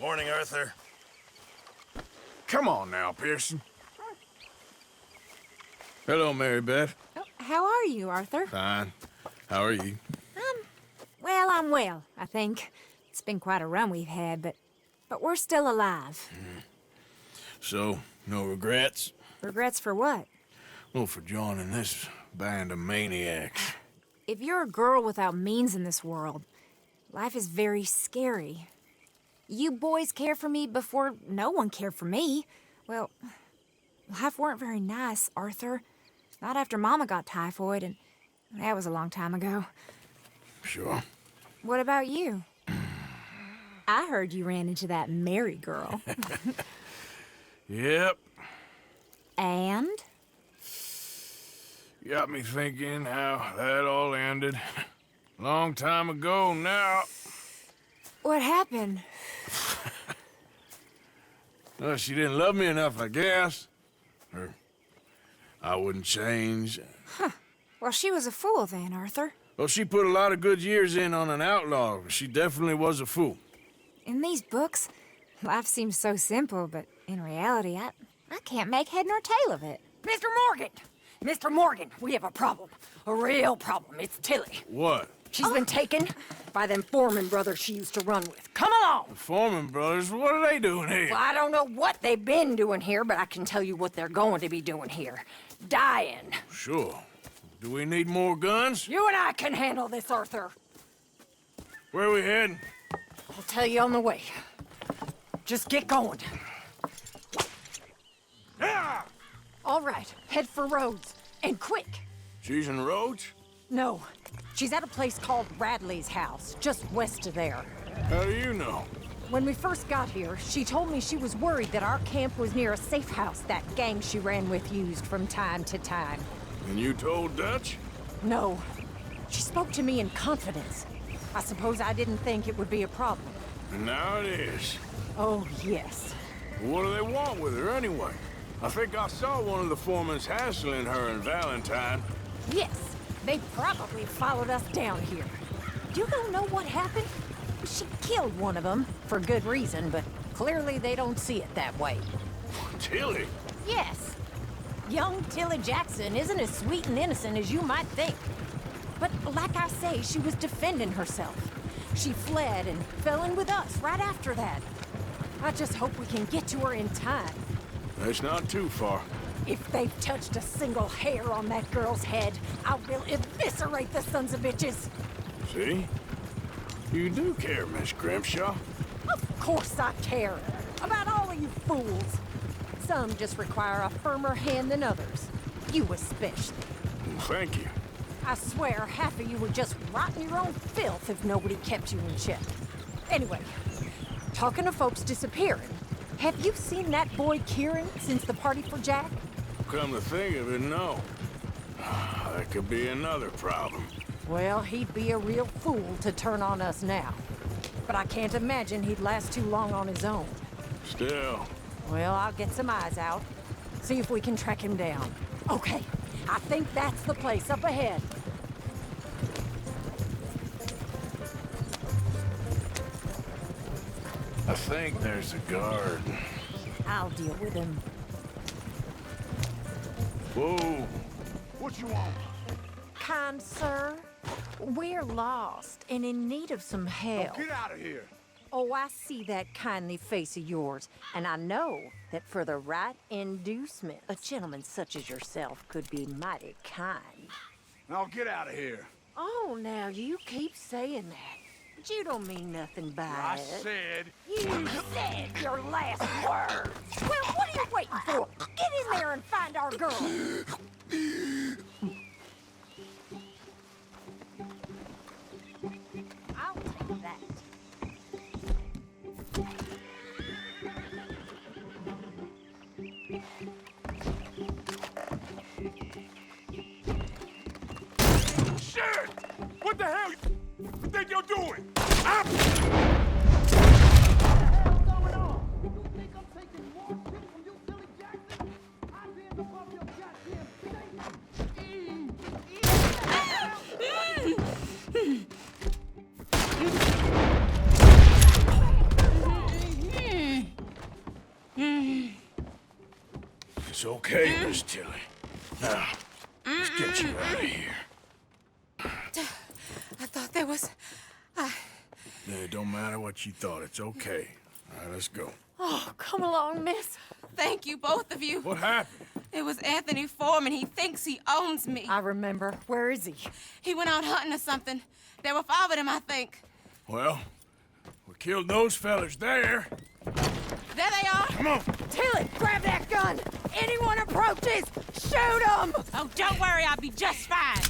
Morning, Arthur. Come on now, Pearson. Hello, Mary Beth. Oh, how are you, Arthur? Fine. How are you? Well, I'm well, I think. It's been quite a run we've had, but we're still alive. So, no regrets? Regrets for what? Well, for joining this band of maniacs. If you're a girl without means in this world, life is very scary. You boys cared for me before no one cared for me. Well, life weren't very nice, Arthur. Not after Mama got typhoid, and that was a long time ago. Sure. What about you? I heard you ran into that Mary girl. Yep. And? Got me thinking how that all ended. Long time ago now. What happened? Well, she didn't love me enough, I guess. Or I wouldn't change. Well, she was a fool then, Arthur. Well, she put a lot of good years in on an outlaw. She definitely was a fool. In these books, life seems so simple, but in reality, I can't make head nor tail of it. Mr. Morgan! Mr. Morgan, we have a problem. A real problem. It's Tilly. What? She's been taken by them Foreman brothers she used to run with. Come along! The Foreman brothers, what are they doing here? Well, I don't know what they've been doing here, but I can tell you what they're going to be doing here. Dying. Sure. Do we need more guns? You and I can handle this, Arthur. Where are we heading? I'll tell you on the way. Just get going. Yeah! All right, head for Rhodes. And quick. She's in Rhodes? No, she's at a place called Radley's house, just west of there. How do you know? When we first got here, she told me she was worried that our camp was near a safe house that gang she ran with used from time to time. And you told Dutch? No. She spoke to me in confidence. I suppose I didn't think it would be a problem. And now it is. Oh, yes. What do they want with her anyway? I think I saw one of the foremans hassling her and Valentine. Yes, they probably followed us down here. You don't know what happened? She killed one of them, for good reason, but clearly they don't see it that way. Tilly? Yes. Young Tilly Jackson isn't as sweet and innocent as you might think. But like I say, she was defending herself. She fled and fell in with us right after that. I just hope we can get to her in time. That's not too far. If they've touched a single hair on that girl's head, I will eviscerate the sons of bitches. See? You do care, Miss Grimshaw. Of course I care. About all of you fools. Some just require a firmer hand than others. You especially. Thank you. I swear half of you would just rot in your own filth if nobody kept you in check. Anyway, talking of folks disappearing, have you seen that boy Kieran since the party for Jack? Come to think of it, no. That could be another problem. Well, he'd be a real fool to turn on us now. But I can't imagine he'd last too long on his own. Still. Well, I'll get some eyes out. See if we can track him down. Okay, I think that's the place up ahead. I think there's a guard. I'll deal with him. Whoa. What you want? Kind sir, we're lost and in need of some help. Get out of here. Oh, I see that kindly face of yours, and I know that for the right inducement, a gentleman such as yourself could be mighty kind. Now get out of here. Oh, now you keep saying that. But you don't mean nothing by I it. said. You said your last words. Well, what are you waiting for? Get in there and find our girl. I'll take that. Shit! What the hell you think you're doing? Okay, Miss Tilly. Now, let's get you out of here. I thought there was... It don't matter what you thought. It's okay. All right, let's go. Oh, come along, miss. Thank you, both of you. What happened? It was Anthony Foreman. He thinks he owns me. I remember. Where is he? He went out hunting or something. There were 5 of them, I think. Well, we killed those fellas there. There they are. Come on. Tilly, grab that gun. Anyone approaches, shoot them. Oh, don't worry. I'll be just fine.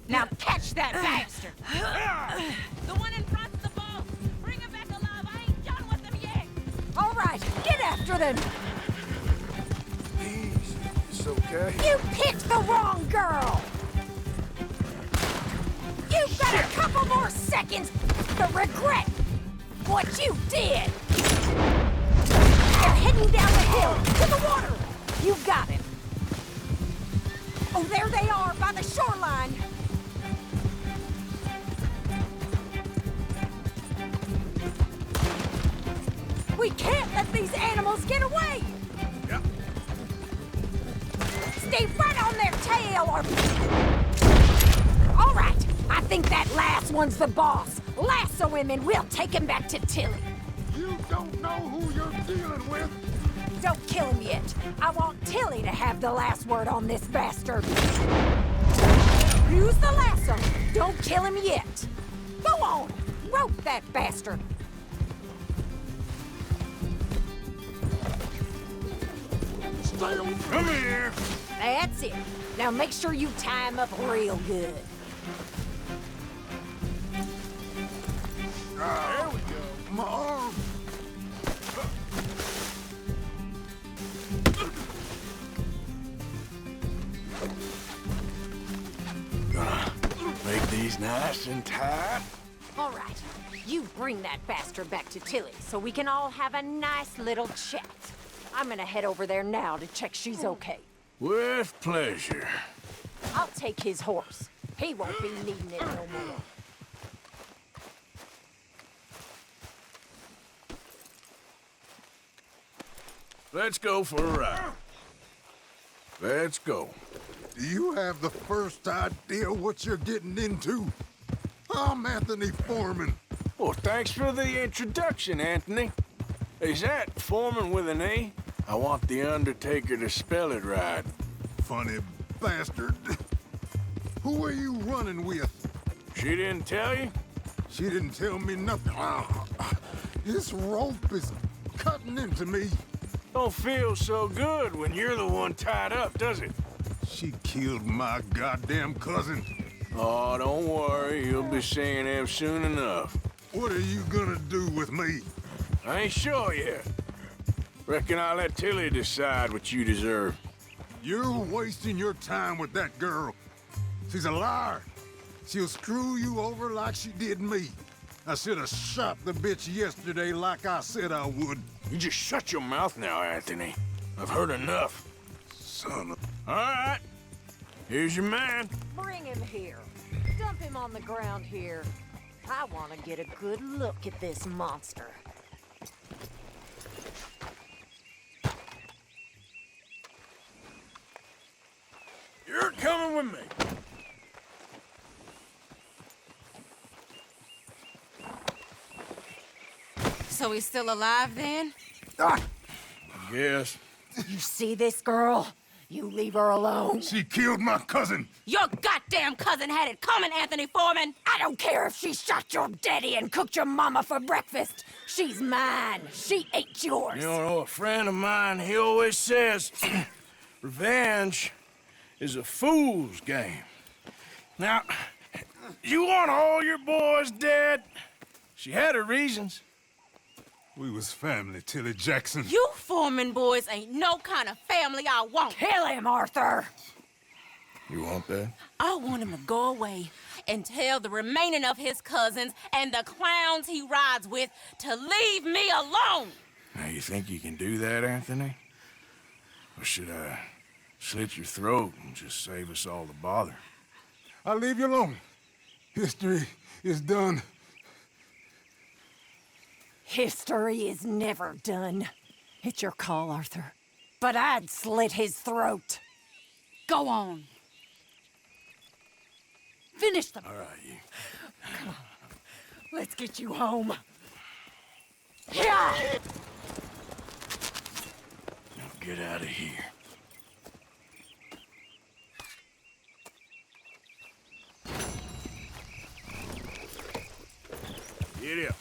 Now catch that bastard. The one in front's the boss. Bring him back alive. I ain't done with them yet. All right, get after them. Please, it's okay. You picked the wrong girl! You've got a couple more seconds to regret what you did! They're heading down the hill to the water! You got it! Oh, there they are by the shoreline! We can't let these animals get away! Yep. Stay right on their tail or... All right, I think that last one's the boss. Lasso him and we'll take him back to Tilly. You don't know who you're dealing with. Don't kill him yet. I want Tilly to have the last word on this bastard. Use the lasso. Don't kill him yet. Go on, rope that bastard. Come here. That's it. Now make sure you tie him up real good. There we go. My arm. Gonna make these nice and tight. All right, you bring that bastard back to Tilly so we can all have a nice little chat. I'm gonna head over there now to check she's okay. With pleasure. I'll take his horse. He won't be needing it no more. Let's go for a ride. Let's go. Do you have the first idea what you're getting into? I'm Anthony Foreman. Well, thanks for the introduction, Anthony. Is that Foreman with an A? I want the Undertaker to spell it right. Funny bastard. Who are you running with? She didn't tell you? She didn't tell me nothing. This rope is cutting into me. Don't feel so good when you're the one tied up, does it? She killed my goddamn cousin. Oh, don't worry. You'll be seeing him soon enough. What are you gonna do with me? I ain't sure yet. Reckon I'll let Tilly decide what you deserve. You're wasting your time with that girl. She's a liar. She'll screw you over like she did me. I should have shot the bitch yesterday like I said I would. You just shut your mouth now, Anthony. I've heard enough. Son of... All right. Here's your man. Bring him here. Dump him on the ground here. I want to get a good look at this monster. You're coming with me. So he's still alive then? Yes. You see this girl? You leave her alone. She killed my cousin. Your goddamn cousin had it coming, Anthony Foreman. I don't care if she shot your daddy and cooked your mama for breakfast. She's mine. She ain't yours. You know, a friend of mine, he always says, revenge is a fool's game. Now, you want all your boys dead? She had her reasons. We was family, Tilly Jackson. You Foreman boys ain't no kind of family I want. Kill him, Arthur. You want that? I want him to go away and tell the remaining of his cousins and the clowns he rides with to leave me alone. Now, you think you can do that, Anthony? Or should I slit your throat and just save us all the bother? I'll leave you alone. History is done. History is never done. It's your call, Arthur. but I'd slit his throat. Go on. Finish them. All right, you. Come on. Let's get you home. Yeah! Now get out of here. Get up.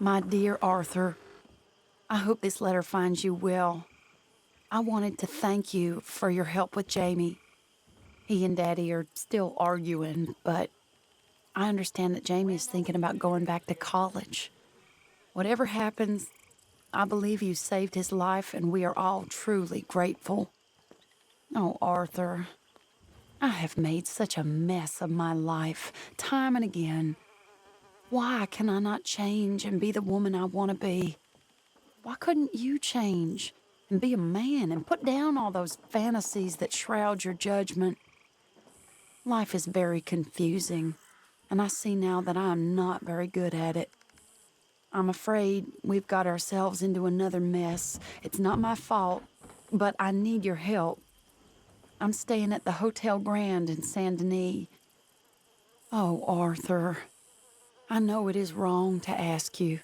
My dear Arthur, I hope this letter finds you well. I wanted to thank you for your help with Jamie. He and Daddy are still arguing, but I understand that Jamie is thinking about going back to college. Whatever happens, I believe you saved his life, and we are all truly grateful. Oh, Arthur, I have made such a mess of my life, time and again. Why can I not change and be the woman I want to be? Why couldn't you change and be a man and put down all those fantasies that shroud your judgment? Life is very confusing, and I see now that I am not very good at it. I'm afraid we've got ourselves into another mess. It's not my fault, but I need your help. I'm staying at the Hotel Grand in Saint Denis. Oh, Arthur. I know it is wrong to ask you,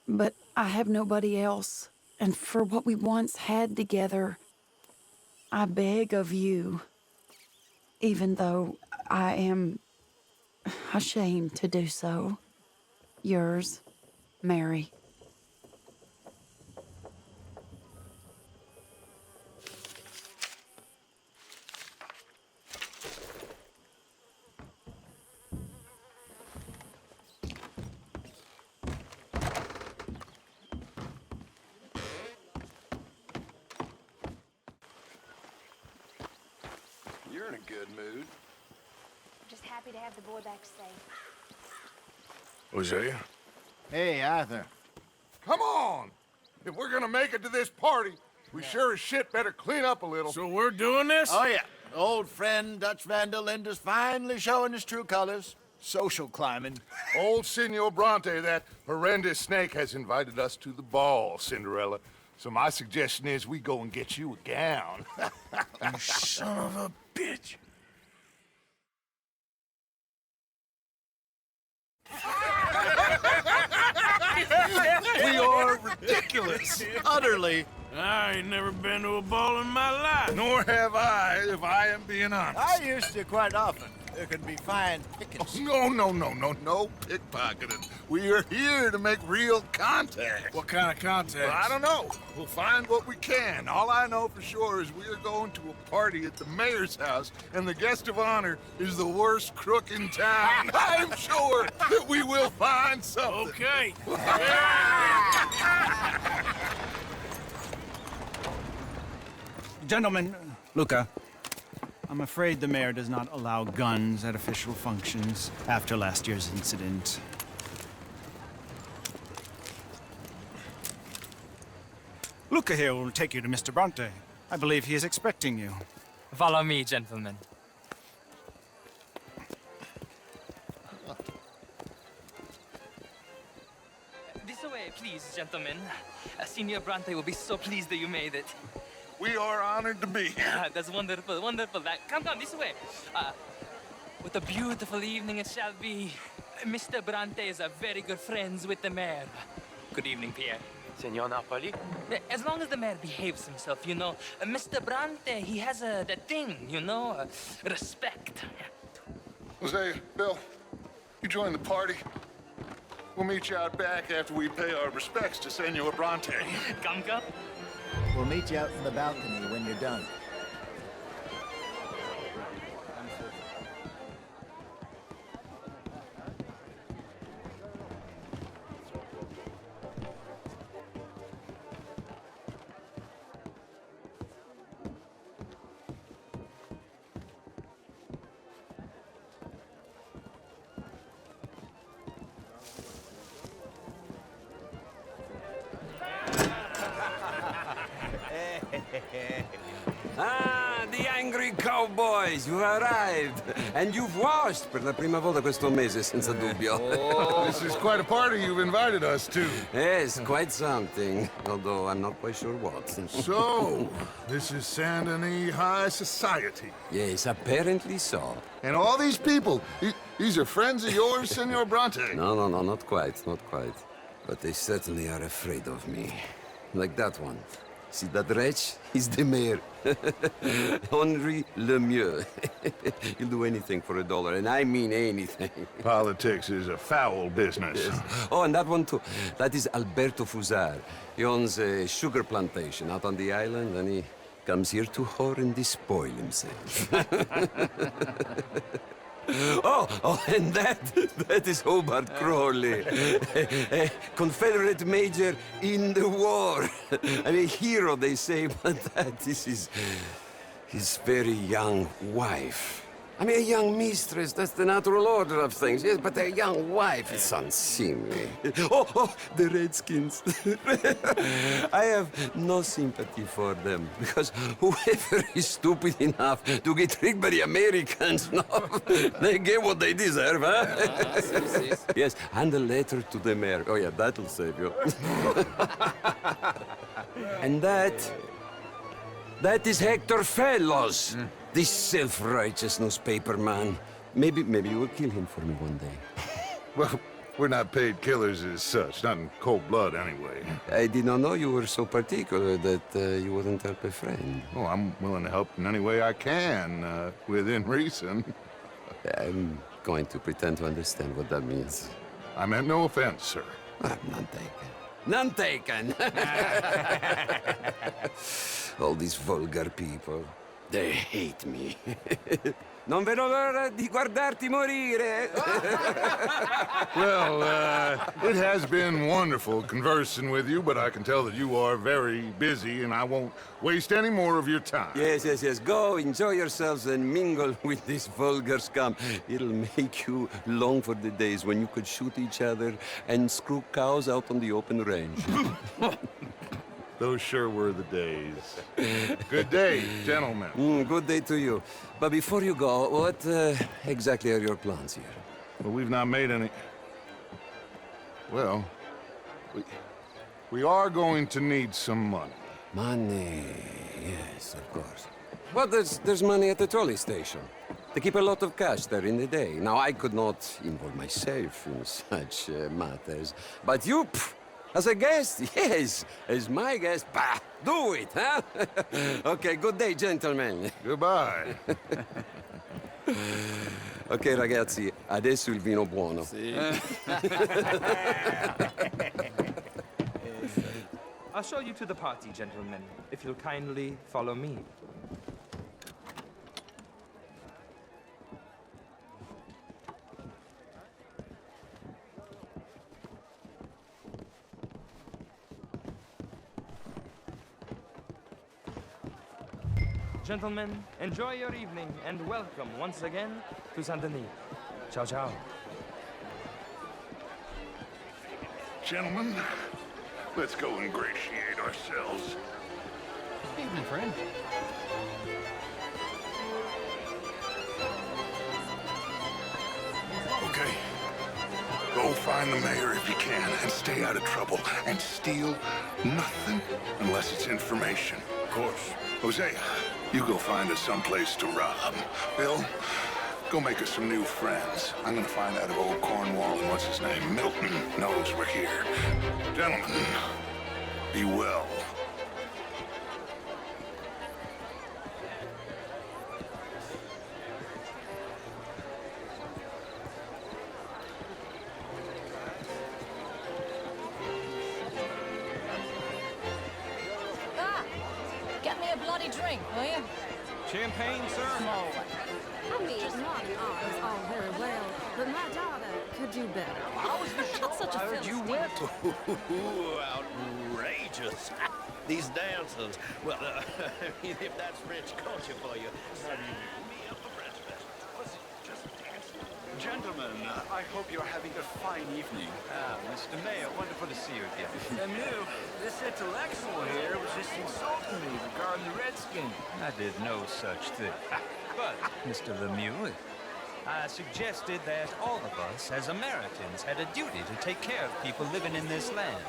but I have nobody else, and for what we once had together, I beg of you, even though I am ashamed to do so. Yours, Mary. You're in a good mood. Just happy to have the boy back safe. Hosea? Hey, Arthur. Come on! If we're gonna make it to this party, we sure as shit better clean up a little. So we're doing this? Oh, yeah. Old friend Dutch Vandal Linde's finally showing his true colors. Social climbing. Old Senor Bronte, that horrendous snake, has invited us to the ball, Cinderella. So my suggestion is we go and get you a gown. You son of a bitch. We are ridiculous. Utterly. I ain't never been to a ball in my life. Nor have I, if I am being honest. I used to quite often. There could be fine pickings. No pickpocketing. We are here to make real contact. What kind of contact? Well, I don't know. We'll find what we can. All I know for sure is we are going to a party at the mayor's house, and the guest of honor is the worst crook in town. I'm sure that we will find something. Okay. Gentlemen, Luca, I'm afraid the mayor does not allow guns at official functions after last year's incident. Luca here will take you to Mr. Bronte. I believe he is expecting you. Follow me, gentlemen. This way, please, gentlemen. Senior Bronte will be so pleased that you made it. We are honored to be here. That's wonderful, wonderful. Come, this way. What a beautiful evening it shall be. Mr. Bronte is a very good friends with the mayor. Good evening, Pierre. Senor Napoli? As long as the mayor behaves himself, you know. Mr. Bronte, he has that thing, you know, respect. Hosea, Bill, you join the party. We'll meet you out back after we pay our respects to Senor Bronte. Come. We'll meet you out in the balcony when you're done. cowboys, you've arrived. And you've washed per la prima volta questo mese, senza dubbio. This is quite a party you've invited us to. Yes, quite something. Although I'm not quite sure what. So, this is Saint Denis High Society. Yes, apparently so. And all these people, these are friends of yours, Senor Bronte? No, not quite, not quite. But they certainly are afraid of me. Like that one. See that wretch? He's the mayor. Henri Lemieux. He'll do anything for $1, and I mean anything. Politics is a foul business. Yes. Oh, and that one too. That is Alberto Fusar. He owns a sugar plantation out on the island, and he comes here to whore and despoil himself. Oh, and that is Hobart Crawley, a Confederate major in the war. I mean, a hero, they say, but that is his very young wife. I mean, a young mistress, that's the natural order of things, yes, but a young wife is unseemly. Oh, the Redskins. I have no sympathy for them, because whoever is stupid enough to get tricked by the Americans, no, they get what they deserve, huh? Yes, and a letter to the mayor. Oh, yeah, that'll save you. And that is Hector Fellows. This self-righteous newspaper man. Maybe you will kill him for me one day. Well, we're not paid killers as such, not in cold blood anyway. I did not know you were so particular that you wouldn't help a friend. Oh, I'm willing to help in any way I can, within reason. I'm going to pretend to understand what that means. I meant no offense, sir. None taken. None taken! All these vulgar people. They hate me. Non vedo l'ora di guardarti morire. Well, it has been wonderful conversing with you, but I can tell that you are very busy, and I won't waste any more of your time. Yes. Go, enjoy yourselves, and mingle with this vulgar scum. It'll make you long for the days when you could shoot each other and screw cows out on the open range. Those sure were the days. Good day, gentlemen. Good day to you. But before you go, what exactly are your plans here? Well, we've not made any... Well, we are going to need some money. Money, yes, of course. Well, there's money at the trolley station. They keep a lot of cash there in the day. Now, I could not involve myself in such matters. But you... As a guest? Yes. As my guest? Bah! Do it, huh? Okay, good day, gentlemen. Goodbye. Ok, ragazzi, adesso il vino buono. Sì. I'll show you to the party, gentlemen, if you'll kindly follow me. Gentlemen, enjoy your evening and welcome once again to Saint Denis. Ciao, ciao. Gentlemen, let's go ingratiate ourselves. Evening, friend. Okay. Go find the mayor if you can and stay out of trouble. And steal nothing unless it's information. Of course. Hosea, you go find us someplace to rob. Bill, go make us some new friends. I'm gonna find out if old Cornwall and what's his name, Milton, knows we're here. Gentlemen, be well. Get me a bloody drink, will you? Champagne, sir? Small one. I mean, naughty art is all very well, but my daughter could do better. Not such a Where'd you Philistine. went? Outrageous. These dancers. Well, I mean, if that's French culture for you, me up a French fest. Was it just dancing? Gentlemen, I hope you're having a fine evening. Mr. Mayor, wonderful to see you again. Lemieux, this intellectual here was just insulting me regarding the Redskins. I did no such thing. But, Mr. Lemieux, I suggested that all of us, as Americans, had a duty to take care of people living in this land.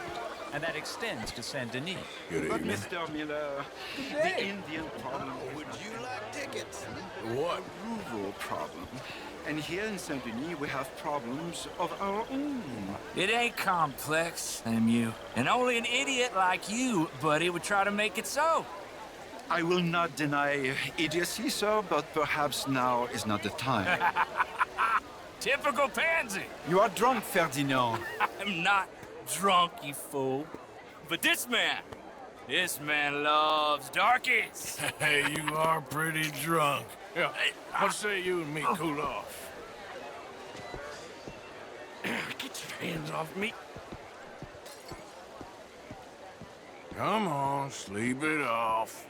And that extends to Saint Denis. But Mr. Miller, the Indian problem... Would you like tickets? What? A rural problem. And here in Saint Denis, we have problems of our own. It ain't complex, Lemieux. And only an idiot like you, buddy, would try to make it so. I will not deny idiocy, sir, but perhaps now is not the time. Typical pansy. You are drunk, Ferdinand. I'm not drunk, you fool. But this man loves darkies. Hey, you are pretty drunk. Yeah, what say you and me cool off? Get your hands off me. Come on, sleep it off.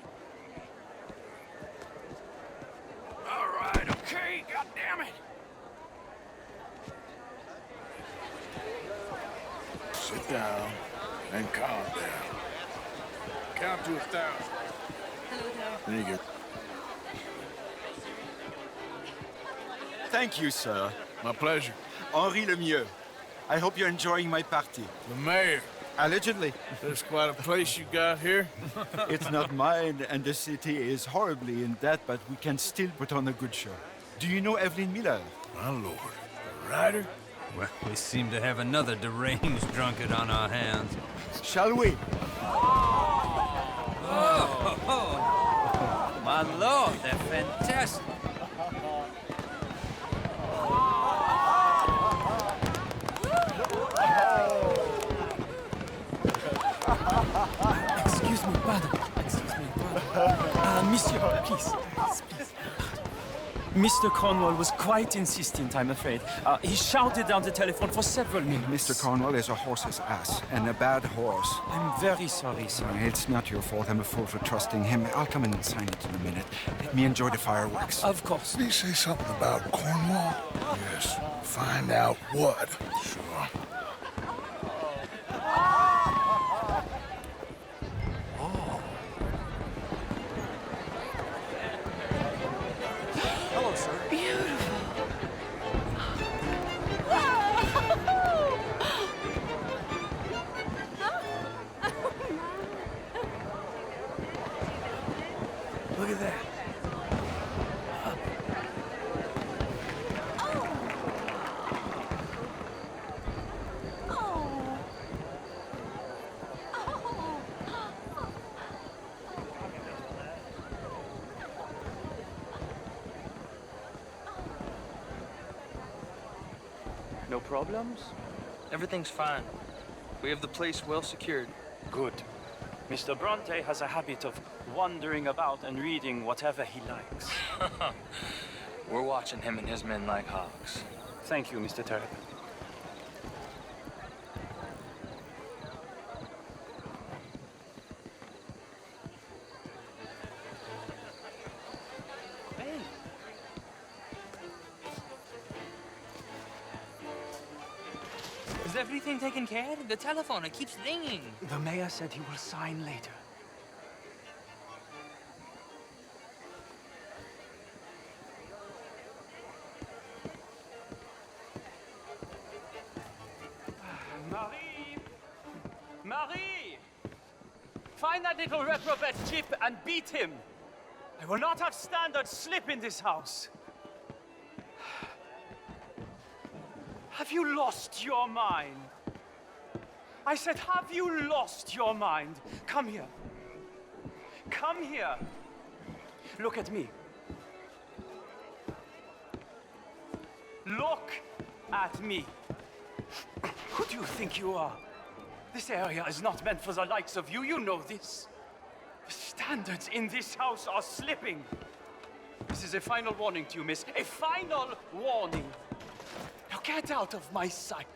All right, okay, goddammit. Sit down and calm down. Count to 1,000. There you go. Thank you, sir. My pleasure. Henri Lemieux. I hope you're enjoying my party. The mayor. Allegedly. There's quite a place you got here. It's not mine, and the city is horribly in debt, but we can still put on a good show. Do you know Evelyn Miller? My lord. A writer? Well, we seem to have another deranged drunkard on our hands. Shall we? Oh, my lord, they're fantastic. Excuse me, pardon. Monsieur, please. Mr. Cornwall was quite insistent, I'm afraid. He shouted down the telephone for several minutes. Mr. Cornwall is a horse's ass, and a bad horse. I'm very sorry, sir. It's not your fault. I'm a fool for trusting him. I'll come in and sign it in a minute. Let me enjoy the fireworks. Of course. Did he say something about Cornwall? Yes. Find out what. Sure. Hello, sir. Look at that. No problems? Everything's fine. We have the place well secured. Good. Mr. Bronte has a habit of wandering about and reading whatever he likes. We're watching him and his men like hawks. Thank you, Mr. Terrell. Hey! Is everything taken care of? The telephone, it keeps ringing. The mayor said he will sign later. Marie! Marie! Find that little reprobate Chip and beat him! I will not have standards slip in this house! Have you lost your mind? I said, have you lost your mind? Come here. Come here. Look at me. Look at me. Who do you think you are? This area is not meant for the likes of you. You know this. The standards in this house are slipping. This is a final warning to you, miss. A final warning. Now get out of my sight.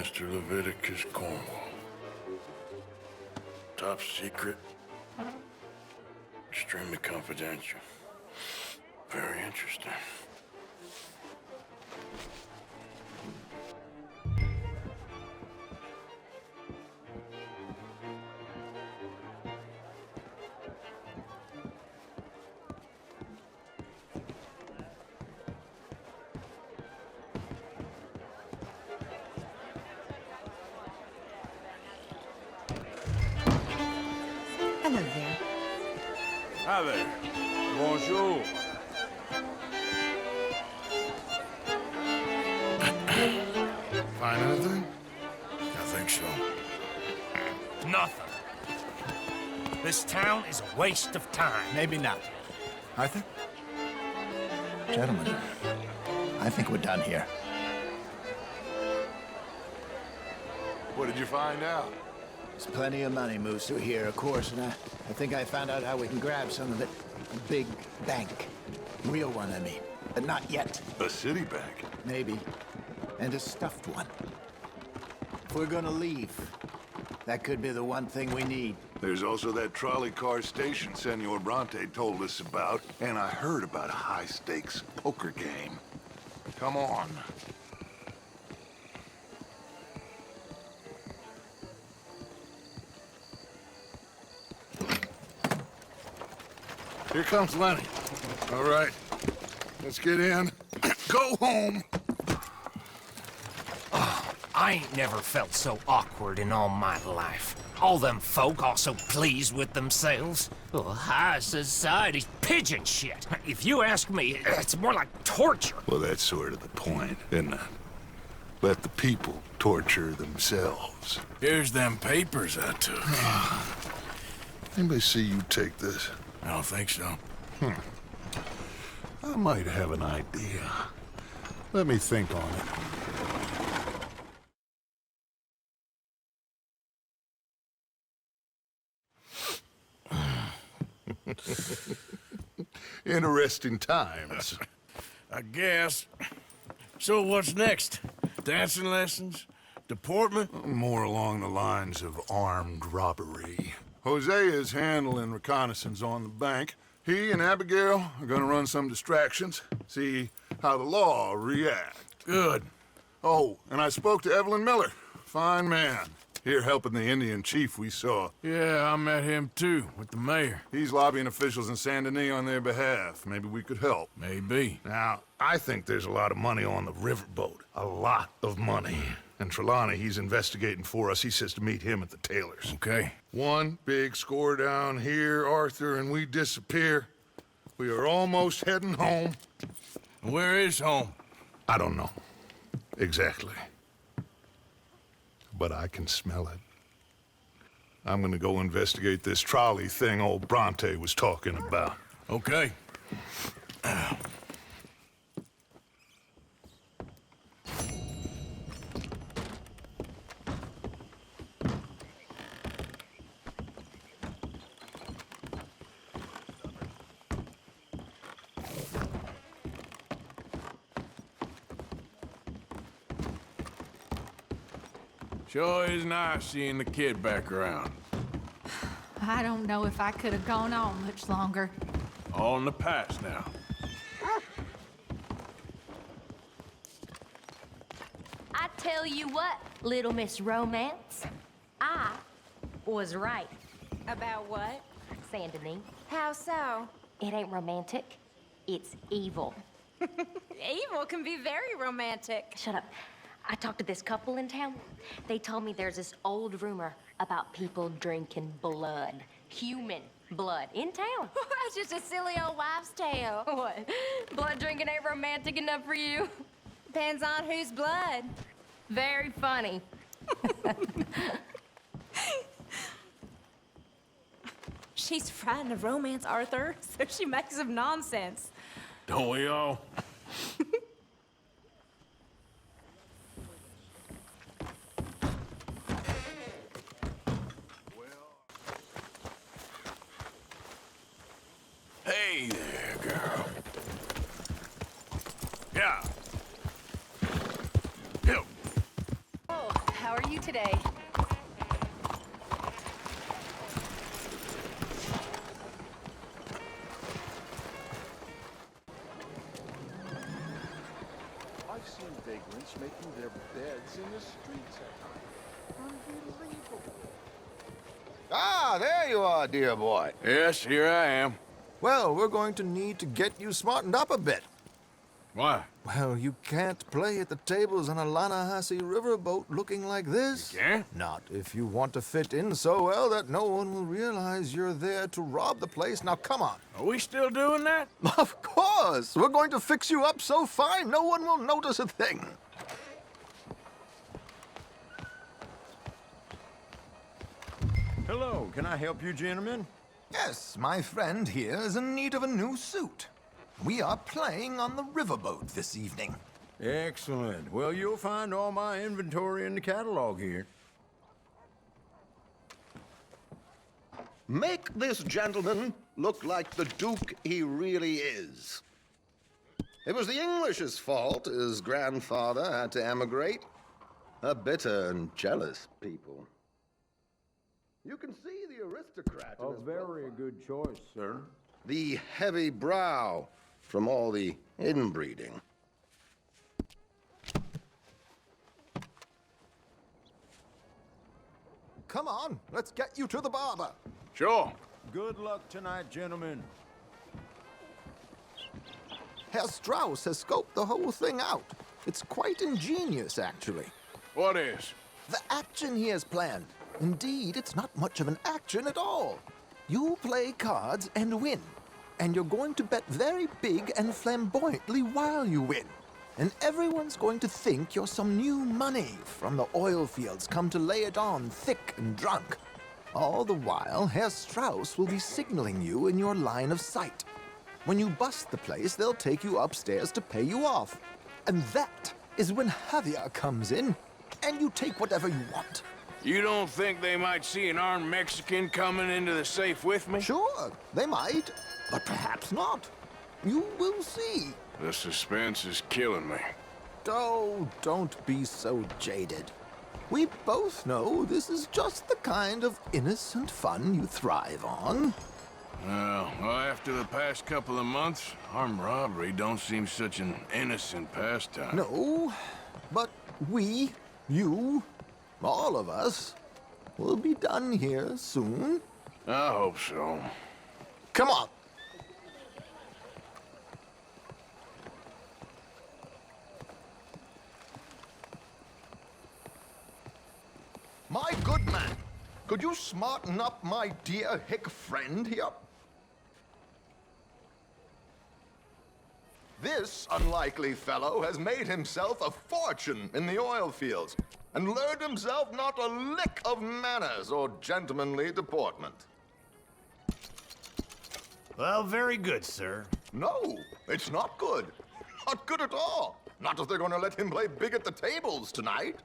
Mr. Leviticus Cornwall. Top secret. Extremely confidential. Very interesting. Hello there. Hi there. Bonjour. Find anything? I think so. Nothing. This town is a waste of time. Maybe not. Arthur? Gentlemen, I think we're done here. What did you find out? There's plenty of money moves through here, of course, and I think I found out how we can grab some of it. A big bank. Real one, I mean. But not yet. A city bank? Maybe. And a stuffed one. If we're gonna leave, that could be the one thing we need. There's also that trolley car station Senor Bronte told us about, and I heard about a high-stakes poker game. Come on. Here comes Lenny. All right, let's get in. Go home. I ain't never felt so awkward in all my life. All them folk all so pleased with themselves. Oh, high society's pigeon shit. If you ask me, it's more like torture. Well, that's sort of the point, isn't it? Let the people torture themselves. Here's them papers I took. Anybody see you take this? I don't think so. I might have an idea. Let me think on it. Interesting times. I guess. So what's next? Dancing lessons? Deportment? More along the lines of armed robbery. Jose is handling reconnaissance on the bank. He and Abigail are gonna run some distractions, see how the law reacts. Good. Oh, and I spoke to Evelyn Miller. Fine man. Here helping the Indian chief we saw. Yeah, I met him too, with the mayor. He's lobbying officials in Saint Denis on their behalf. Maybe we could help. Maybe. Now, I think there's a lot of money on the riverboat. A lot of money. And Trelawney, he's investigating for us. He says to meet him at the Taylor's. Okay. One big score down here, Arthur, and we disappear. We are almost heading home. Where is home? I don't know. Exactly. But I can smell it. I'm gonna go investigate this trolley thing old Bronte was talking about. Okay. Sure is nice seeing the kid back around. I don't know if I could have gone on much longer. All in the past now. I tell you what, Little Miss Romance, I was right. About what? Saint Denis. How so? It ain't romantic, it's evil. Evil can be very romantic. Shut up. I talked to this couple in town. They told me there's this old rumor about people drinking blood. Human blood. In town. That's just a silly old wives' tale. What? Blood drinking ain't romantic enough for you? Depends on whose blood. Very funny. She's frightened of romance, Arthur, so she makes up nonsense. Don't we all? Hey there, girl. Yeah. Yo. Oh, you today. I've seen vagrants making their beds in the streets at night. Unbelievable. Ah, there you are, dear boy. Yes, here I am. Well, we're going to need to get you smartened up a bit. Why? Well, you can't play at the tables on a Lannahechee riverboat looking like this. You can't? Not if you want to fit in so well that no one will realize you're there to rob the place. Now, come on. Are we still doing that? Of course! We're going to fix you up so fine no one will notice a thing. Hello, can I help you, gentlemen? Yes, my friend here is in need of a new suit. We are playing on the riverboat this evening. Excellent. Well, you'll find all my inventory in the catalog here. Make this gentleman look like the Duke he really is. It was the English's fault his grandfather had to emigrate. A bitter and jealous people. You can see the aristocrat in A his very good choice, sir. the heavy brow from all the inbreeding. Come on, let's get you to the barber. Sure. Good luck tonight, gentlemen. Herr Strauss has scoped the whole thing out. It's quite ingenious, actually. What is? The action he has planned. Indeed, it's not much of an action at all. You play cards and win. And you're going to bet very big and flamboyantly while you win. And everyone's going to think you're some new money from the oil fields come to lay it on thick and drunk. All the while, Herr Strauss will be signaling you in your line of sight. When you bust the place, they'll take you upstairs to pay you off. And that is when Javier comes in, and you take whatever you want. You don't think they might see an armed Mexican coming into the safe with me? Sure, they might, but perhaps not. You will see. The suspense is killing me. Oh, don't be so jaded. We both know this is just the kind of innocent fun you thrive on. Well, after the past couple of months, armed robbery don't seem such an innocent pastime. No, but we, you, all of us, will be done here soon. I hope so. Come on. My good man, could you smarten up my dear hick friend here? This unlikely fellow has made himself a fortune in the oil fields and learned himself not a lick of manners or gentlemanly deportment. Well, very good, sir. No, it's not good. Not good at all. Not if they're going to let him play big at the tables tonight.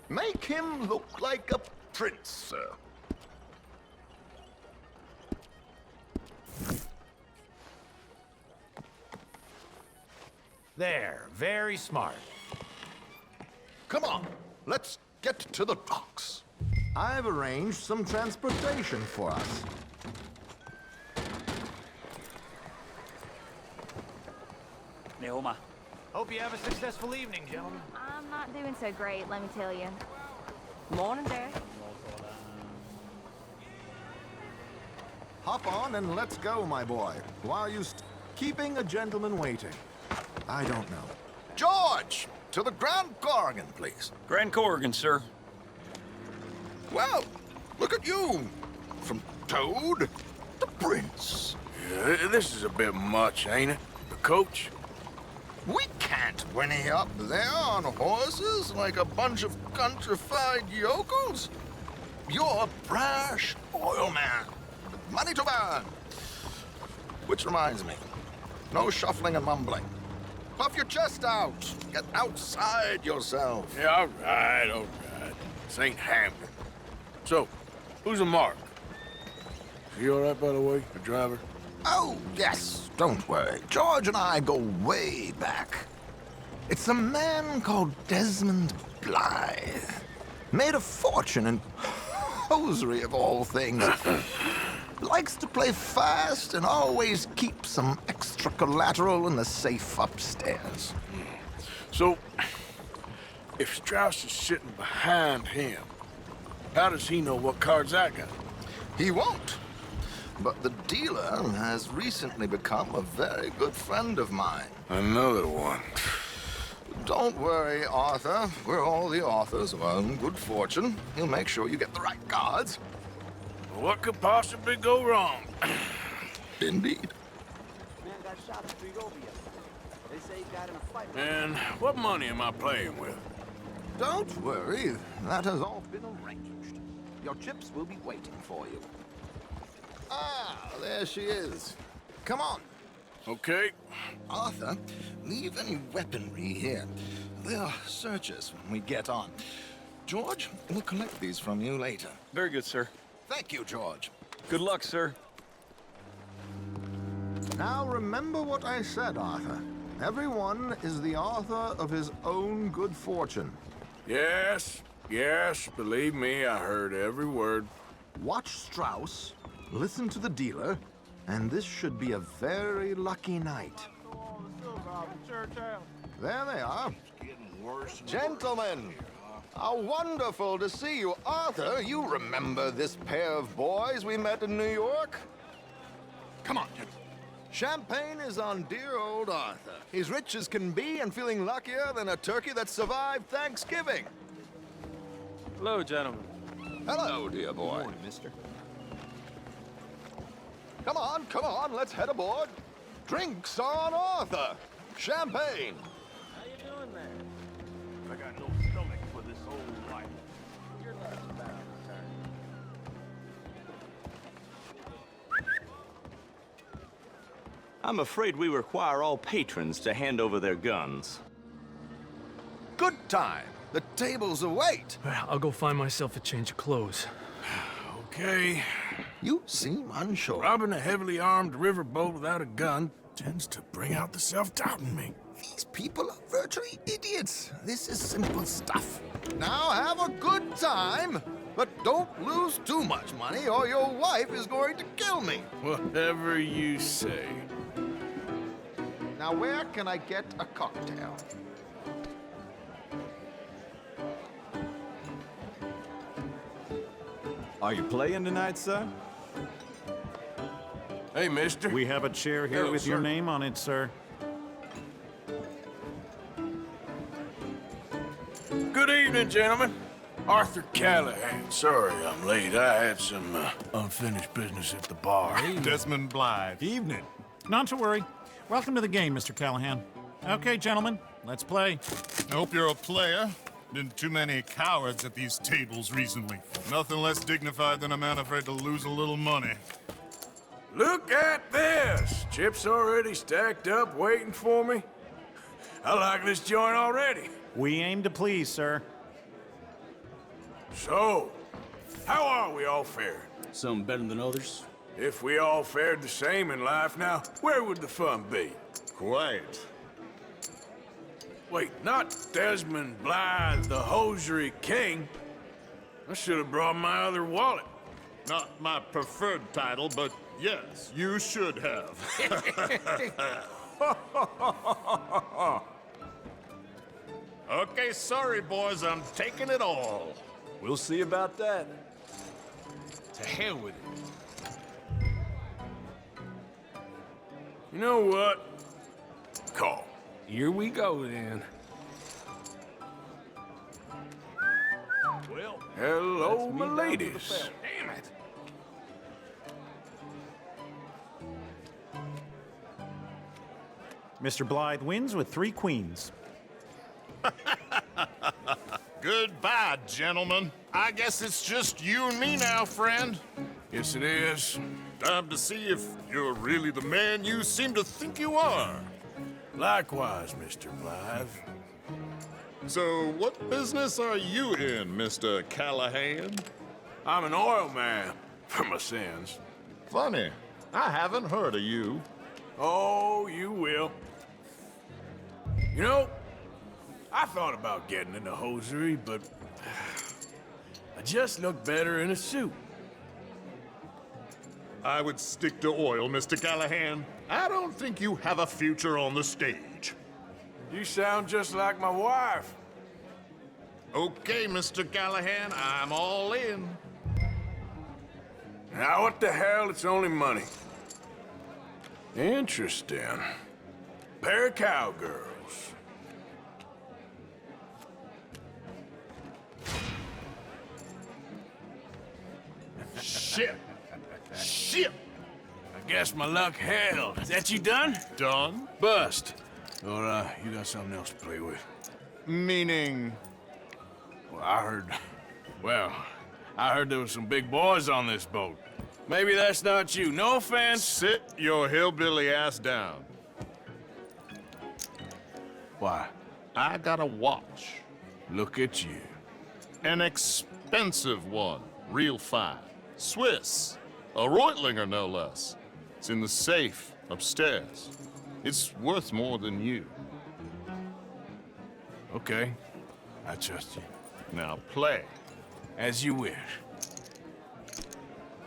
Make him look like a prince, sir. There, very smart. Come on, let's get to the docks. I've arranged some transportation for us. Neoma. Hope you have a successful evening, gentlemen. I'm not doing so great, let me tell you. Morning, Dad. Hop on and let's go, my boy. Why are you keeping a gentleman waiting? I don't know. George, to the Grand Corrigan, please. Grand Corrigan, sir. Well, look at you. From Toad to Prince. Yeah, this is a bit much, ain't it? The coach? We can't whinny up there on horses like a bunch of countrified yokels. You're a brash oil man with money to burn. Which reminds me, no shuffling and mumbling. Puff your chest out. Get outside yourself. Yeah, all right. This ain't Hampton. So, Who's a Mark? Is he all right, by the way, the driver? Oh, yes, don't worry. George and I go way back. It's a man called Desmond Blythe. Made a fortune in hosiery of all things. Likes to play fast and always keeps some extra collateral in the safe upstairs. So, if Strauss is sitting behind him, how does he know what cards I got? He won't. But the dealer has recently become a very good friend of mine. Another one. Don't worry, Arthur. We're all the authors of our own good fortune. He'll make sure you get the right cards. What could possibly go wrong? Indeed. Man got shot at Trigovia. They say he got in a fight. And what money am I playing with? Don't worry. That has all been arranged. Your chips will be waiting for you. Ah, there she is. Come on. Okay. Arthur, leave any weaponry here. They'll search us when we get on. George, we'll collect these from you later. Very good, sir. Thank you, George. Good luck, sir. Now remember what I said, Arthur. Everyone is the author of his own good fortune. Yes, believe me, I heard every word. Watch Strauss, listen to the dealer, and this should be a very lucky night. There they are. Gentlemen, how wonderful to see you. Arthur, you remember this pair of boys we met in New York? Come on, gentlemen. Champagne is on dear old Arthur. He's rich as can be and feeling luckier than a turkey that survived Thanksgiving. Hello, gentlemen. Hello, dear boy. Good morning, mister. Come on, let's head aboard. Drinks on Arthur. Champagne. How you doing there? I got no stomach for this old life. Your last battle return. I'm afraid we require all patrons to hand over their guns. Good time. The tables await. I'll go find myself a change of clothes. Okay. You seem unsure. Robbing a heavily armed riverboat without a gun tends to bring out the self-doubt in me. These people are virtually idiots. This is simple stuff. Now have a good time, but don't lose too much money or your wife is going to kill me. Whatever you say. Now where can I get a cocktail? Are you playing tonight, sir? Hey, mister. We have a chair here Hello, with your sir. name on it, sir. Good evening, gentlemen. Arthur Callahan. Sorry I'm late. I had some unfinished business at the bar. Desmond Blythe. Evening. Not to worry. Welcome to the game, Mr. Callahan. Okay, gentlemen, let's play. I hope you're a player. Been too many cowards at these tables recently. Nothing less dignified than a man afraid to lose a little money. Look at this! Chips already stacked up, waiting for me. I like this joint already. We aim to please, sir. So, how are we all faring? Some better than others. If we all fared the same in life now, where would the fun be? Quiet. Wait, not Desmond Blythe, the hosiery king. I should have brought my other wallet. Not my preferred title, but yes, you should have. Okay, sorry, boys, I'm taking it all. We'll see about that. To hell with it. You know what? Call. Here we go, then. Well, hello, my ladies. Damn it. Mr. Blythe wins with 3 queens. Goodbye, gentlemen. I guess it's just you and me now, friend. Yes, it is. Time to see if you're really the man you seem to think you are. Likewise, Mr. Blythe. So, what business are you in, Mr. Callahan? I'm an oil man, for my sins. Funny, I haven't heard of you. Oh, you will. You know, I thought about getting into hosiery, but I just look better in a suit. I would stick to oil, Mr. Callahan. I don't think you have a future on the stage. You sound just like my wife. Okay, Mr. Callahan, I'm all in. Now, what the hell? It's only money. Interesting. Pair of cowgirls. Shit! Shit! I guess my luck held. Is that you done? Done? Bust. Or, you got something else to play with? Meaning? Well, I heard there was some big boys on this boat. Maybe that's not you. No offense. Sit your hillbilly ass down. Why? I got a watch. Look at you. An expensive one. Real fine. Swiss. A Reutlinger, no less. It's in the safe upstairs. It's worth more than you. Okay. I trust you. Now play. As you wish.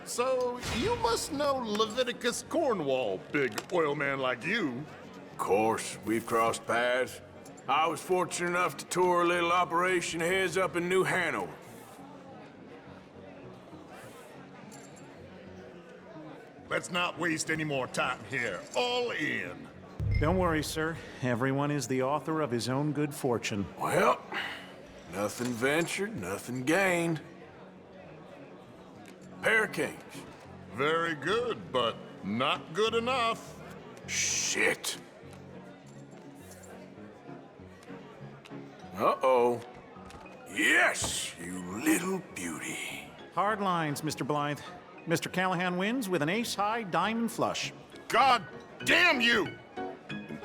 So, you must know Leviticus Cornwall, big oil man like you. Of course, we've crossed paths. I was fortunate enough to tour a little operation of his up in New Hanover. Let's not waste any more time here. All in. Don't worry, sir. Everyone is the author of his own good fortune. Well, nothing ventured, nothing gained. Pair of kings. Very good, but not good enough. Shit. Uh-oh. Yes, you little beauty. Hard lines, Mr. Blythe. Mr. Callahan wins with an ace-high diamond flush. God damn you!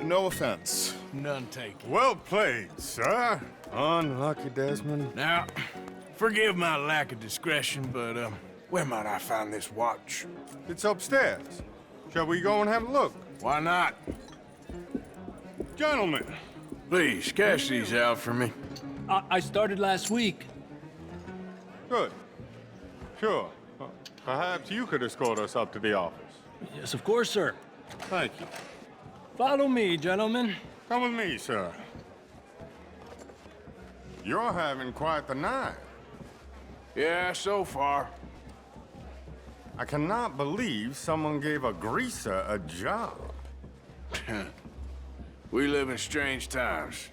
No offense. None taken. Well played, sir. Unlucky, Desmond. Now, forgive my lack of discretion, but, where might I find this watch? It's upstairs. Shall we go and have a look? Why not? Gentlemen. Please, cash these out for me. I started last week. Good. Sure. Perhaps you could escort us up to the office. Yes, of course, sir. Thank you. Follow me, gentlemen. Come with me, sir. You're having quite the night. Yeah, so far. I cannot believe someone gave a greaser a job. We live in strange times.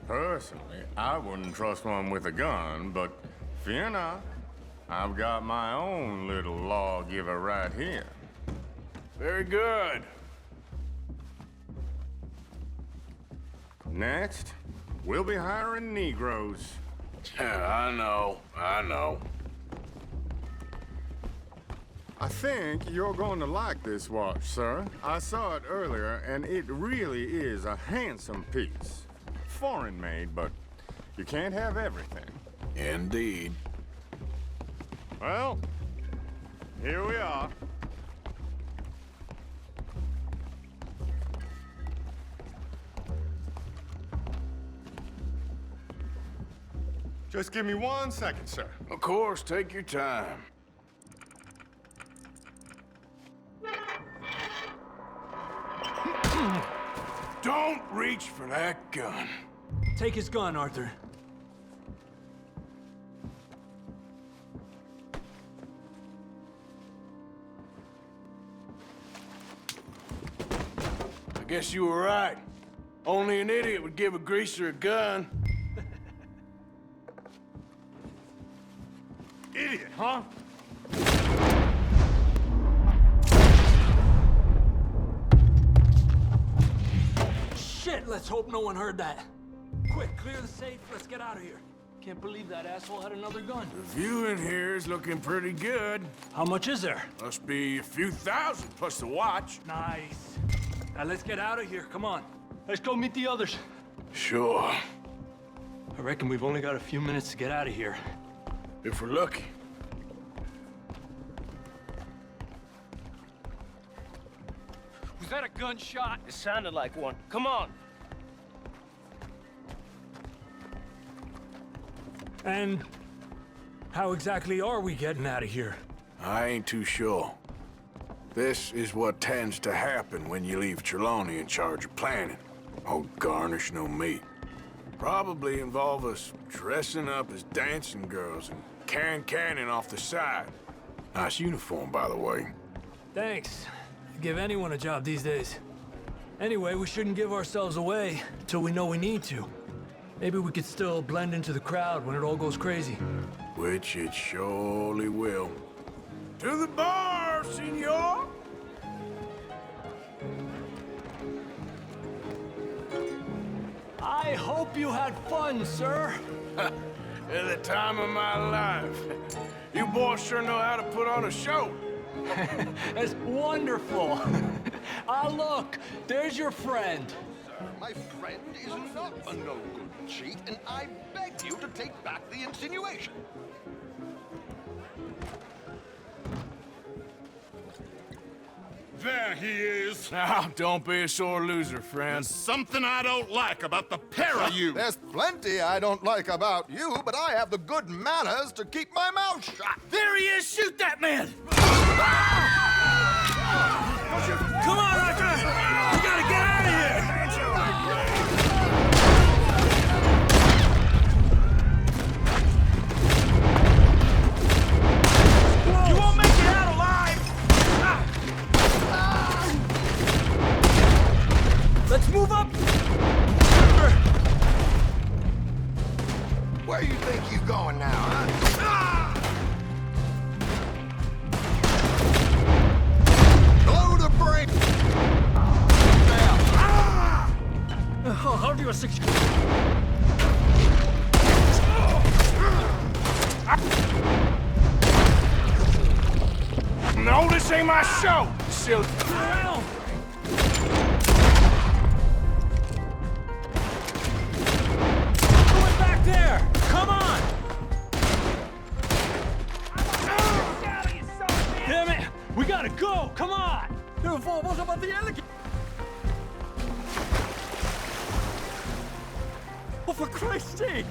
Personally, I wouldn't trust one with a gun, but fear not. I've got my own little lawgiver right here. Very good. Next, we'll be hiring Negroes. I know. I think you're going to like this watch, sir. I saw it earlier, and it really is a handsome piece. Foreign made, but you can't have everything. Indeed. Well, here we are. Just give me 1 second, sir. Of course, take your time. Don't reach for that gun. Take his gun, Arthur. I guess you were right. Only an idiot would give a greaser a gun. Idiot, huh? Shit, let's hope no one heard that. Quick, clear the safe, let's get out of here. Can't believe that asshole had another gun. The view in here is looking pretty good. How much is there? Must be a few thousand plus the watch. Nice. Now let's get out of here, come on. Let's go meet the others. Sure. I reckon we've only got a few minutes to get out of here. If we're lucky. gunshot? It sounded like one. Come on. And how exactly are we getting out of here? I ain't too sure. This is what tends to happen when you leave Trelawney in charge of planning. Oh, garnish no meat. Probably involve us dressing up as dancing girls and carrying cannon off the side. Nice uniform, by the way. Thanks. Give anyone a job these days. Anyway, we shouldn't give ourselves away till we know we need to. Maybe we could still blend into the crowd when it all goes crazy. Which it surely will. To the bar, senor! I hope you had fun, sir. At the time of my life. You boys sure know how to put on a show. That's wonderful. Look, there's your friend. My friend is not a no good cheat, and I beg you to take back the insinuation. There he is. Now, don't be a sore loser, friend. There's something I don't like about the pair of you. There's plenty I don't like about you, but I have the good manners to keep my mouth shut. There he is! Shoot that man! Come on, Arthur! We gotta get out of here! You won't make it out alive! Let's move up! Where you think you're going now, huh? Blow the brake! How do you six? No, this ain't my show, silly. Back there! Come on! Damn it! We gotta go! Come on! What about the alligator? Oh, for Christ's sake!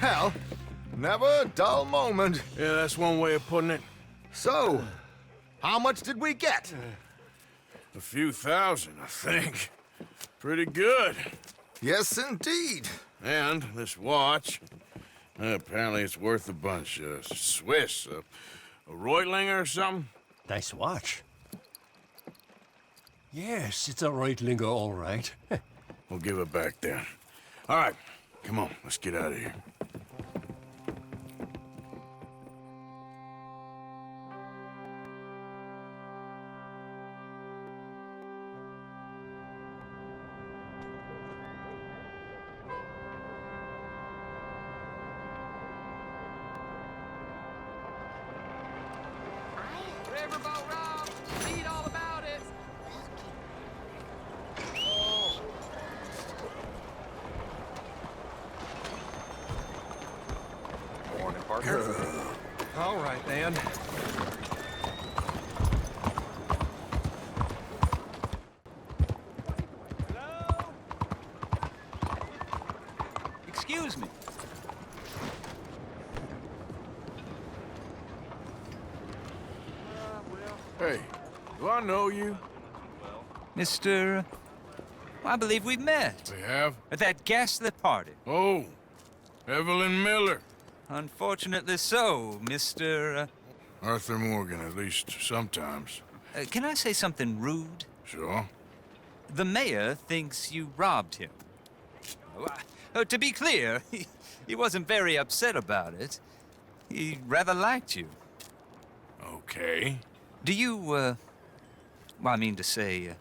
Well, never a dull moment. Yeah, that's one way of putting it. So, how much did we get? A few thousand, I think. Pretty good. Yes, indeed. And this watch, apparently it's worth a bunch. Swiss, a Reutlinger or something? Nice watch. Yes, it's a Reutlinger, all right. We'll give it back then. All right, come on, let's get out of here. Riverboat Rob! Read all about it! Morning, partner. All right, then. Hello? Excuse me. Hey, do I know you? Mr. I believe we've met. We have? At that ghastly party. Oh, Evelyn Miller. Unfortunately so, Mr. Arthur Morgan, at least sometimes. Can I say something rude? Sure. The mayor thinks you robbed him. To be clear, he wasn't very upset about it. He rather liked you. Okay. Do you, well, I mean to say,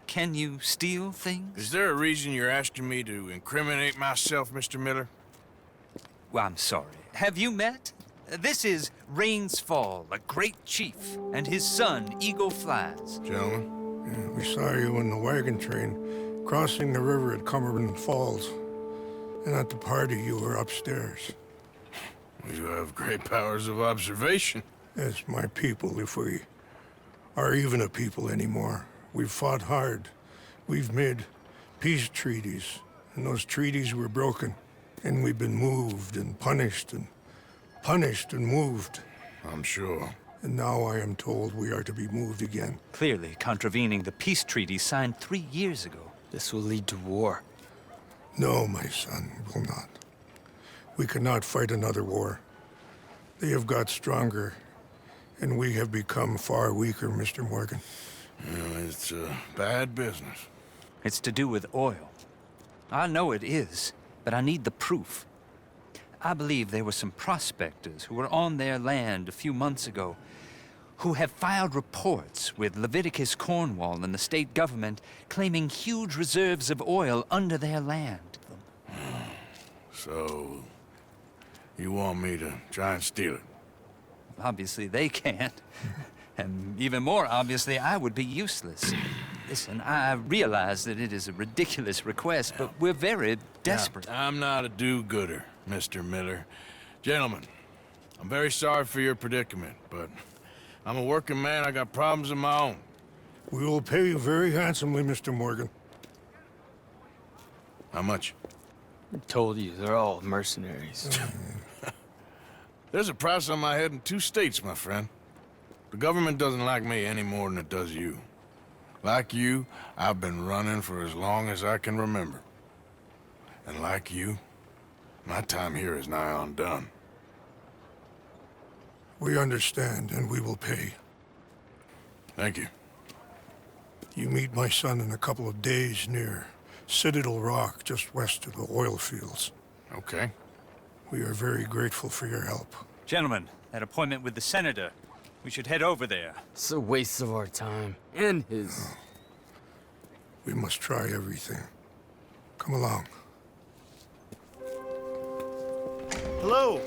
can you steal things? Is there a reason you're asking me to incriminate myself, Mr. Miller? Well, I'm sorry. Have you met? This is Rains Fall, a great chief, and his son, Eagle Flies. Gentlemen, we saw you in the wagon train crossing the river at Cumberland Falls. And at the party, you were upstairs. You have great powers of observation. Yes, my people, if we are even a people anymore. We've fought hard. We've made peace treaties, and those treaties were broken. And we've been moved and punished and moved. I'm sure. And now I am told we are to be moved again. Clearly contravening the peace treaty signed 3 years ago. This will lead to war. No, my son, it will not. We cannot fight another war. They have got stronger, and we have become far weaker, Mr. Morgan. Well, it's bad business. It's to do with oil. I know it is, but I need the proof. I believe there were some prospectors who were on their land a few months ago who have filed reports with Leviticus Cornwall and the state government claiming huge reserves of oil under their land. So, you want me to try and steal it? Obviously they can't. And even more obviously, I would be useless. Listen, I realize that it is a ridiculous request, but we're very desperate. Now, I'm not a do-gooder, Mr. Miller. Gentlemen, I'm very sorry for your predicament, but I'm a working man. I got problems of my own. We will pay you very handsomely, Mr. Morgan. How much? I told you, they're all mercenaries. There's a price on my head in 2 states, my friend. The government doesn't like me any more than it does you. Like you, I've been running for as long as I can remember. And like you, my time here is nigh on done. We understand, and we will pay. Thank you. You meet my son in a couple of days near Citadel Rock, just west of the oil fields. Okay. We are very grateful for your help. Gentlemen, that appointment with the senator. We should head over there. It's a waste of our time. And his. We must try everything. Come along. Hello,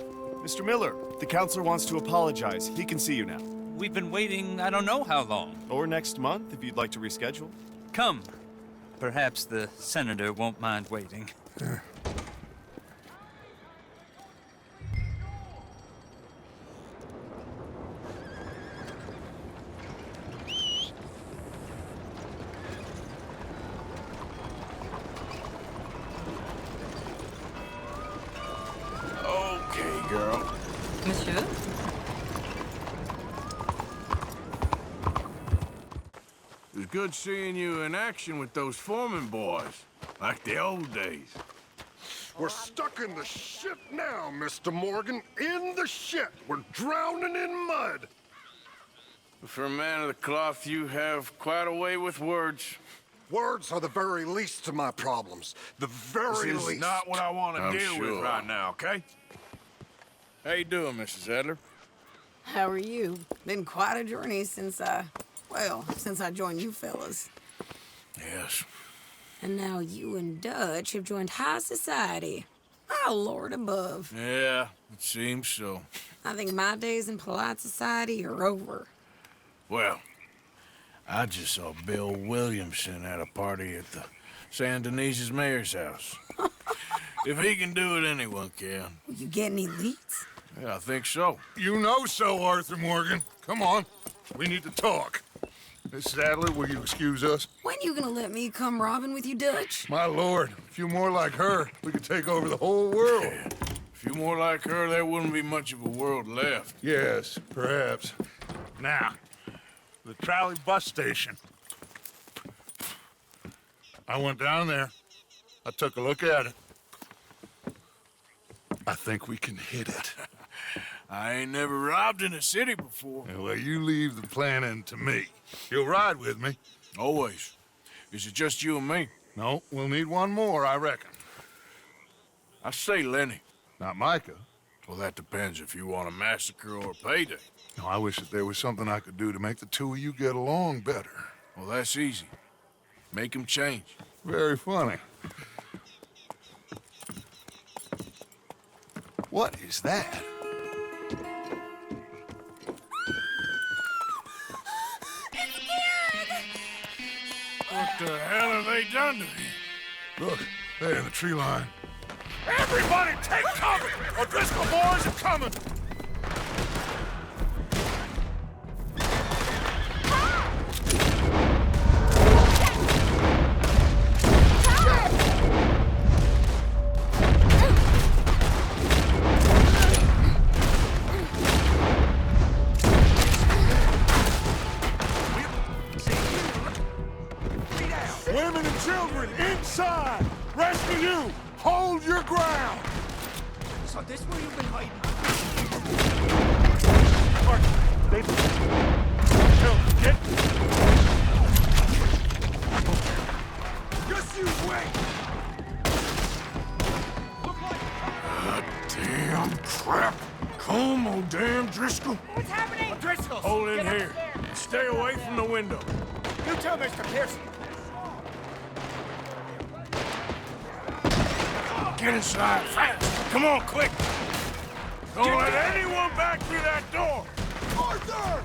Mr. Miller. The counselor wants to apologize. He can see you now. We've been waiting I don't know how long. Or next month, if you'd like to reschedule. Come. Perhaps the senator won't mind waiting. Yeah. Okay, girl. Monsieur? It was good seeing you in action with those foreman boys, like the old days. We're stuck in the shit now, Mr. Morgan. In the shit. We're drowning in mud. For a man of the cloth, you have quite a way with words. Words are the very least of my problems. The very This is least. not what I want to I'm deal with sure. right now, okay? How you doing, Mrs. Adler? How are you? Been quite a journey since I joined you fellas. Yes. And now you and Dutch have joined high society. Oh, Lord above. Yeah, it seems so. I think my days in polite society are over. Well, I just saw Bill Williamson at a party at the San Denise's mayor's house. If he can do it, anyone can. Will you get any leads? Yeah, I think so. You know so, Arthur Morgan. Come on. We need to talk. Mrs. Adler, will you excuse us? When you gonna let me come robbing with you, Dutch? My lord, a few more like her, we could take over the whole world. A few more like her, there wouldn't be much of a world left. Yes, perhaps. Now, the trolley bus station. I went down there. I took a look at it. I think we can hit it. I ain't never robbed in a city before. Yeah, well, you leave the planning to me. You'll ride with me? Always. Is it just you and me? No, we'll need one more, I reckon. I say Lenny. Not Micah. Well, that depends if you want a massacre or a payday. No, I wish that there was something I could do to make the two of you get along better. Well, that's easy. Make them change. Very funny. What is that? What the hell are they they done to him? Look, there in the tree line. Everybody take cover! O'Driscoll boys are coming! Women and children inside! Rest of you, hold your ground! So this where you've been hiding? Get! Just you wait! Damn crap. Come on, damn Driscoll. What's happening? Driscoll! Hold in here. Stay away from the window. You tell Mr. Pearson. Get inside, fast! Come on, quick! Don't let anyone back through that door! Arthur!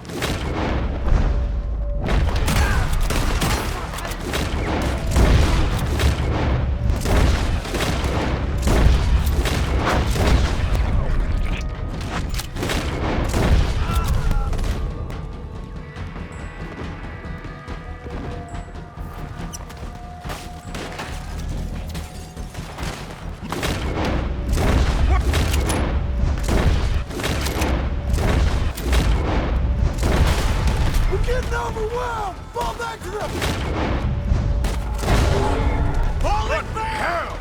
Overwhelmed! Fall back to them! What the hell?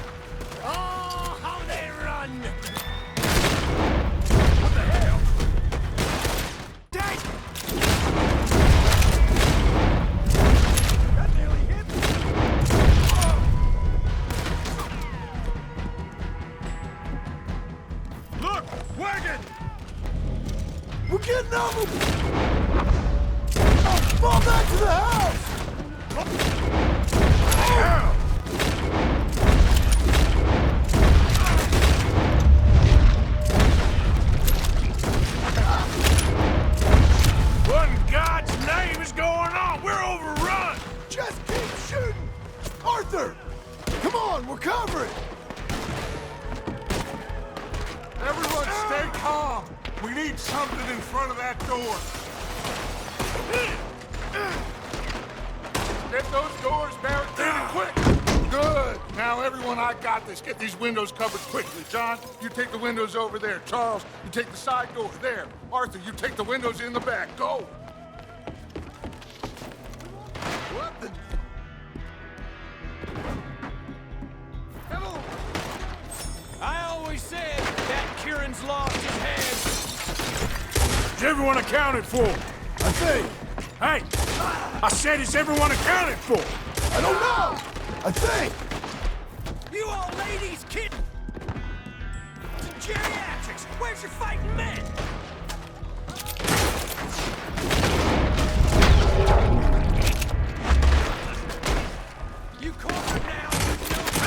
Oh, how they run! What the hell? Dang! That nearly hit me! Look! Wagon! We're getting over! Fall back to the house! What in God's name is going on? We're overrun! Just keep shooting! Arthur! Come on, we're covering! Everyone stay calm! We need something in front of that door! Get those doors barricaded quick! Good! Now, everyone, I got this. Get these windows covered quickly. John, you take the windows over there. Charles, you take the side door there. Arthur, you take the windows in the back. Go! What the... Hello! I always said that Kieran's lost his head. Is everyone accounted for? I think. Hey! I said, is everyone accounted for? I don't know! I think! You old ladies kidding! Geriatrics! Where's your fighting men? You cornered now, you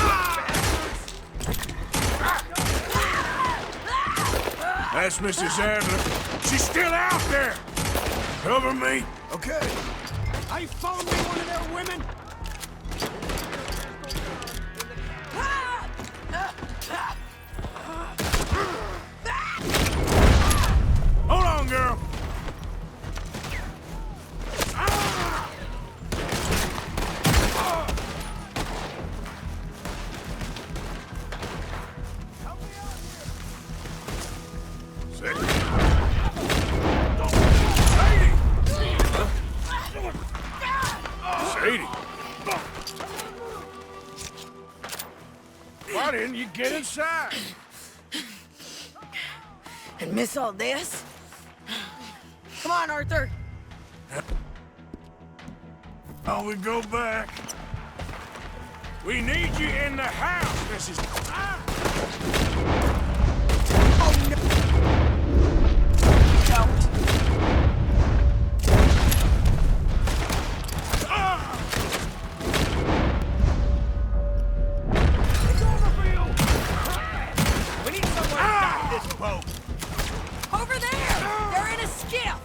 bastards! That's Mrs. Adler. She's still out there! Cover me! Okay. I found me one of their women! Hold on, girl! Why didn't you get inside? And miss all this? Come on, Arthur. Oh, we go back. We need you in the house, Mrs. Oh, no. Don't. It's over for you! We need someone to stop this boat! Over there! They're in a skiff!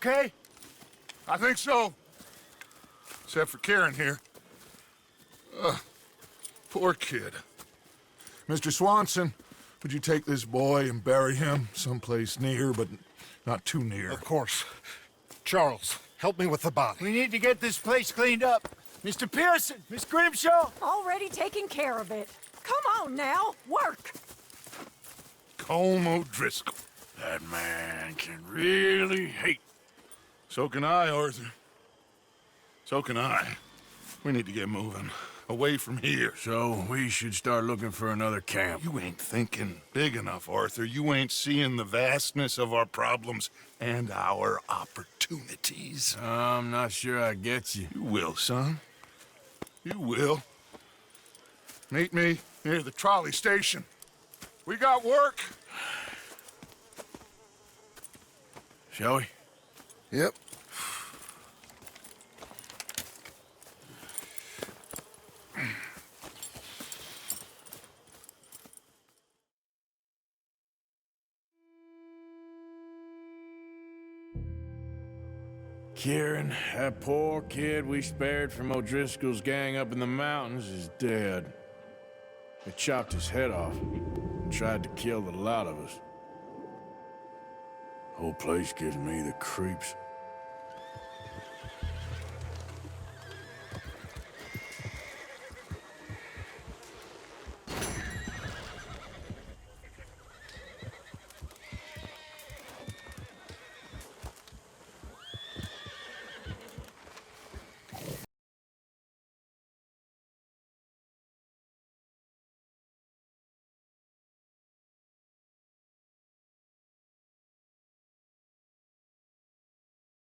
okay? I think so. Except for Karen here. Poor kid. Mr. Swanson, would you take this boy and bury him someplace near, but not too near? Of course. Charles, help me with the body. We need to get this place cleaned up. Mr. Pearson, Miss Grimshaw. Already taking care of it. Come on now, work. Colm O'Driscoll. That man can really hate. So can I, Arthur. So can I. We need to get moving. Away from here. So we should start looking for another camp. You ain't thinking big enough, Arthur. You ain't seeing the vastness of our problems and our opportunities. I'm not sure I get you. You will, son. You will. Meet me near the trolley station. We got work. Shall we? Yep. Kieran, that poor kid we spared from O'Driscoll's gang up in the mountains is dead. They chopped his head off and tried to kill the lot of us. Whole place gives me the creeps.